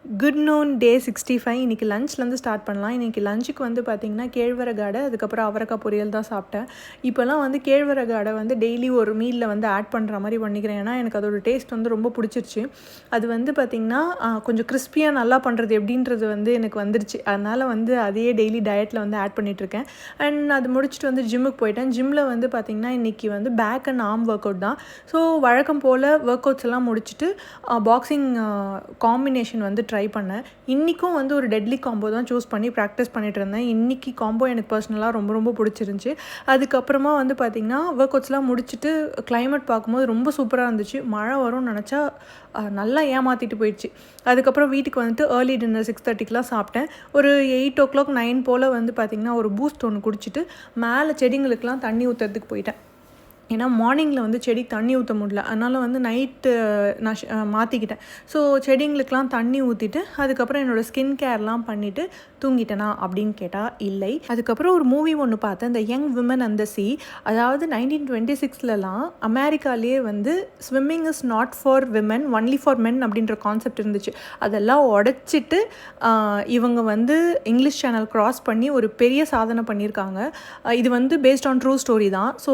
Good noon டே 65. இன்றைக்கி லஞ்ச்லேருந்து start பண்ணலாம். இன்றைக்கி லஞ்சுக்கு வந்து பார்த்திங்கன்னா கேழ்வரகு அடை, அதுக்கப்புறம் அவரைக்காய் பொரியல் தான் சாப்பிட்டேன். இப்போல்லாம் வந்து கேழ்வரகு அடை வந்து டெய்லி ஒரு மீலில் வந்து ஆட் பண்ணுற மாதிரி பண்ணிக்கிறேன். ஏன்னா எனக்கு அதோட டேஸ்ட் வந்து ரொம்ப பிடிச்சிருச்சு. அது வந்து பார்த்திங்கன்னா கொஞ்சம் கிறிஸ்பியாக நல்லா பண்ணுறது எப்படின்றது வந்து எனக்கு வந்துருச்சு. அதனால் வந்து அதையே டெய்லி டயட்டில் வந்து ஆட் பண்ணிகிட்ருக்கேன். அண்ட் அது முடிச்சுட்டு வந்து ஜிம்முக்கு போயிட்டேன். ஜிம்மில் வந்து பார்த்திங்கன்னா இன்றைக்கி வந்து back and arm workout தான். ஸோ வழக்கம் போல் ஒர்க் அவுட்ஸ் எல்லாம் முடிச்சுட்டு பாக்ஸிங் காம்பினேஷன் வந்து ட்ரை பண்ணேன். இன்றைக்கும் வந்து ஒரு டெட்லி காம்போ தான் சூஸ் பண்ணி ப்ராக்டிஸ் பண்ணிகிட்டு இருந்தேன். இன்றைக்கி காம்போ எனக்கு பர்சனலாக ரொம்ப பிடிச்சிருந்துச்சி. அதுக்கப்புறமா வந்து பார்த்திங்கன்னா ஒர்க் அவுட்ஸ்லாம் முடிச்சுட்டு கிளைமேட் பார்க்கும்போது ரொம்ப சூப்பராக இருந்துச்சு. மழை வரும்னு நினச்சா நல்லா ஏமாற்றிட்டு போயிடுச்சு. அதுக்கப்புறம் வீட்டுக்கு வந்துட்டு ஏர்லி டின்னர் 6:30க்கெலாம் சாப்பிட்டேன். ஒரு 8 o'clock 9 போல் வந்து பார்த்திங்கன்னா ஒரு பூஸ்ட் ஒன்று குடிச்சிட்டு மேலே செடிங்களுக்கெலாம் தண்ணி ஊற்றுறதுக்கு போயிட்டேன். ஏன்னா மார்னிங்கில் வந்து செடிக்கு தண்ணி ஊற்ற முடியல. அதனால் வந்து நைட்டு நான் மாற்றிக்கிட்டேன். ஸோ செடிங்களுக்கெலாம் தண்ணி ஊற்றிட்டு அதுக்கப்புறம் என்னோடய ஸ்கின் கேர்லாம் பண்ணிவிட்டு தூங்கிட்டேனா அப்படின்னு கேட்டால் இல்லை. அதுக்கப்புறம் ஒரு மூவி ஒன்று பார்த்தேன், இந்த யங் விமன் அண்ட் த சீ. அதாவது 1926லலாம் அமெரிக்காலேயே வந்து swimming is not for women only for men அப்படின்ற கான்செப்ட் இருந்துச்சு. அதெல்லாம் உடச்சிட்டு இவங்க வந்து இங்கிலீஷ் சேனல் க்ராஸ் பண்ணி ஒரு பெரிய சாதனை பண்ணியிருக்காங்க. இது வந்து பேஸ்ட் ஆன் ட்ரூ ஸ்டோரி தான். ஸோ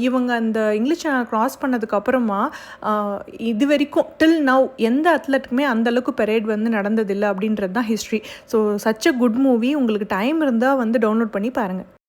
இவங்க அந்த இங்கிலீஷ் சேனல் க்ராஸ் பண்ணதுக்கப்புறமா இது வரைக்கும் டில் நவ் எந்த அத்லெட்டுக்குமே அந்தளவுக்கு பெரேட் வந்து நடந்ததில்லை அப்படின்றது தான் history. So such a good movie. உங்களுக்கு டைம் இருந்தால் வந்து டவுன்லோட் பண்ணி பாருங்கள்.